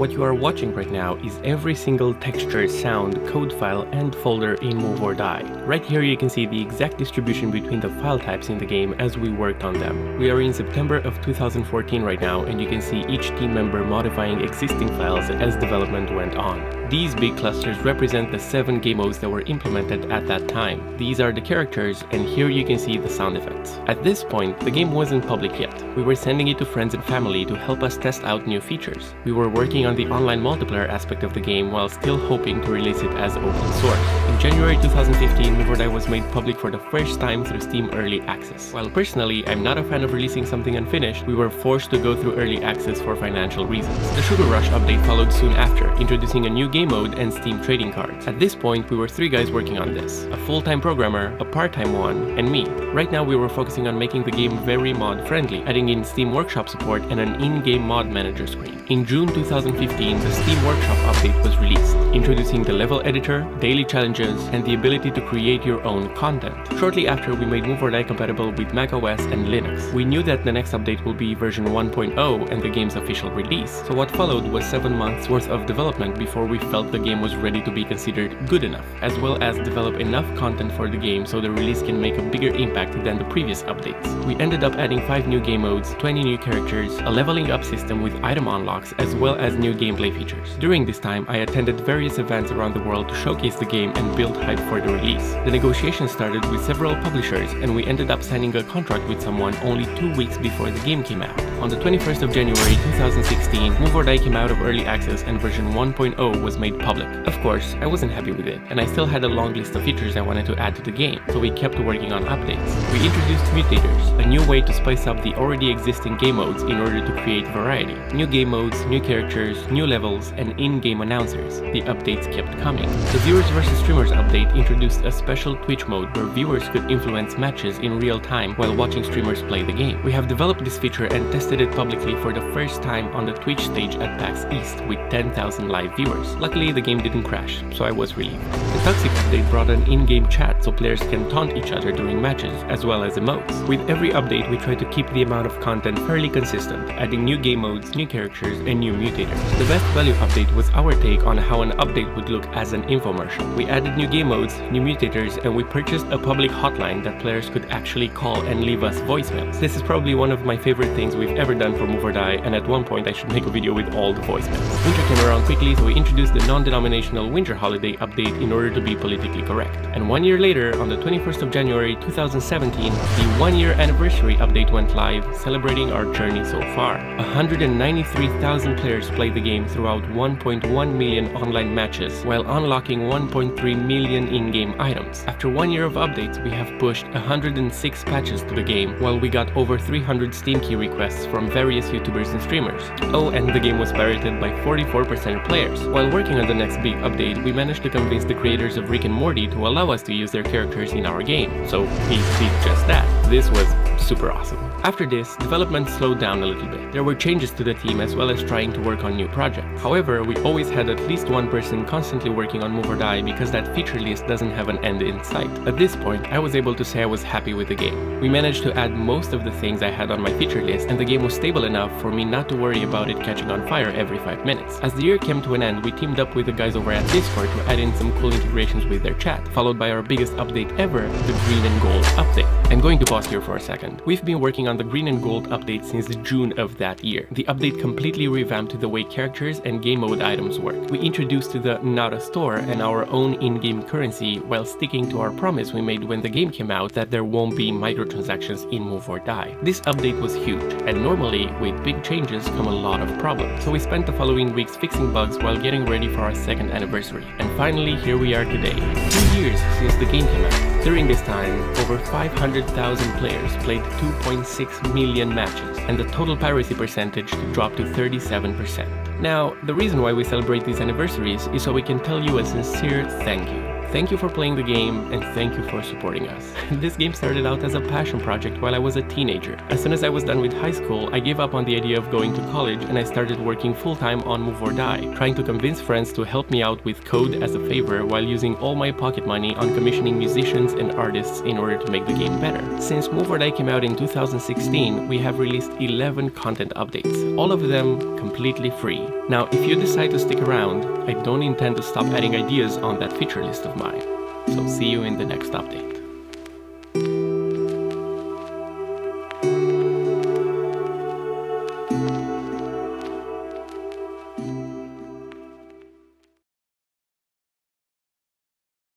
What you are watching right now is every single texture, sound, code file and folder in Move or Die. Right here you can see the exact distribution between the file types in the game as we worked on them. We are in September of 2014 right now, and you can see each team member modifying existing files as development went on. These big clusters represent the 7 game modes that were implemented at that time. These are the characters, and here you can see the sound effects. At this point, the game wasn't public yet. We were sending it to friends and family to help us test out new features. We were working on the online multiplayer aspect of the game while still hoping to release it as open source. In January 2015, Move or Die was made public for the first time through Steam Early Access. While personally, I'm not a fan of releasing something unfinished, we were forced to go through Early Access for financial reasons. The Sugar Rush update followed soon after, introducing a new game mode and Steam trading cards. At this point, we were 3 guys working on this: a full-time programmer, a part-time one, and me. Right now we were focusing on making the game very mod-friendly, adding in Steam Workshop support and an in-game mod manager screen. In June 2015, the Steam Workshop update was released, introducing the level editor, daily challenges, and the ability to create your own content. Shortly after, we made Move or Die compatible with macOS and Linux. We knew that the next update will be version 1.0 and the game's official release, so what followed was 7 months worth of development before we felt the game was ready to be considered good enough, as well as develop enough content for the game so the release can make a bigger impact than the previous updates. We ended up adding 5 new game modes, 20 new characters, a leveling up system with item unlocks, as well as new gameplay features. During this time, I attended various events around the world to showcase the game and build hype for the release. The negotiations started with several publishers, and we ended up signing a contract with someone only 2 weeks before the game came out. On the 21st of January 2016, Move or Die came out of Early Access and version 1.0 was made public. Of course, I wasn't happy with it, and I still had a long list of features I wanted to add to the game, so we kept working on updates. We introduced Mutators, a new way to spice up the already existing game modes in order to create variety. New game modes, new characters, new levels, and in-game announcers. The updates kept coming. The Viewers vs Streamers update introduced a special Twitch mode where viewers could influence matches in real time while watching streamers play the game. We have developed this feature and tested it publicly for the first time on the Twitch stage at PAX East with 10,000 live viewers. Luckily, the game didn't crash, so I was relieved. The Toxic update brought an in-game chat so players can taunt each other during matches, as well as emotes. With every update, we try to keep the amount of content fairly consistent, adding new game modes, new characters, and new mutators. The best value update was our take on how an update would look as an infomercial. We added new game modes, new mutators, and we purchased a public hotline that players could actually call and leave us voicemails. This is probably one of my favorite things we've ever done for Move or Die, and at one point I should make a video with all the voicemails. Winter came around quickly, so we introduced the non-denominational Winter Holiday update in order to be politically correct. And 1 year later, on the 21st of January 2017, the 1-year anniversary update went live, celebrating our journey so far. 193,000 players played the game throughout 1.1 million online matches, while unlocking 1.3 million in-game items. After 1 year of updates, we have pushed 106 patches to the game, while we got over 300 Steam key requests from various YouTubers and streamers. Oh, and the game was pirated by 44% of players. While working on the next big update, we managed to convince the creators of Rick and Morty to allow us to use their characters in our game, so we did just that. This was super awesome. After this, development slowed down a little bit. There were changes to the team as well as trying to work on new projects. However, we always had at least one person constantly working on Move or Die because that feature list doesn't have an end in sight. At this point, I was able to say I was happy with the game. We managed to add most of the things I had on my feature list, and the game was stable enough for me not to worry about it catching on fire every 5 minutes. As the year came to an end, we teamed up with the guys over at Discord to add in some cool integrations with their chat, followed by our biggest update ever, the Green and Gold update. I'm going to pause here for a second. We've been working on the Green and Gold update since June of that year. The update completely revamped the way characters and game mode items work. We introduced the Not a Store and our own in-game currency while sticking to our promise we made when the game came out that there won't be microtransactions in Move or Die. This update was huge, and normally with big changes come a lot of problems. So we spent the following weeks fixing bugs while getting ready for our 2nd anniversary. And finally, here we are today, 2 years since the game came out. During this time, over 500,000 players played 2.6 million matches, and the total piracy percentage dropped to 37%. Now, the reason why we celebrate these anniversaries is so we can tell you a sincere thank you. Thank you for playing the game, and thank you for supporting us. This game started out as a passion project while I was a teenager. As soon as I was done with high school, I gave up on the idea of going to college and I started working full-time on Move or Die, trying to convince friends to help me out with code as a favor while using all my pocket money on commissioning musicians and artists in order to make the game better. Since Move or Die came out in 2016, we have released 11 content updates, all of them completely free. Now, if you decide to stick around, I don't intend to stop adding ideas on that feature list of mine. So see you in the next update.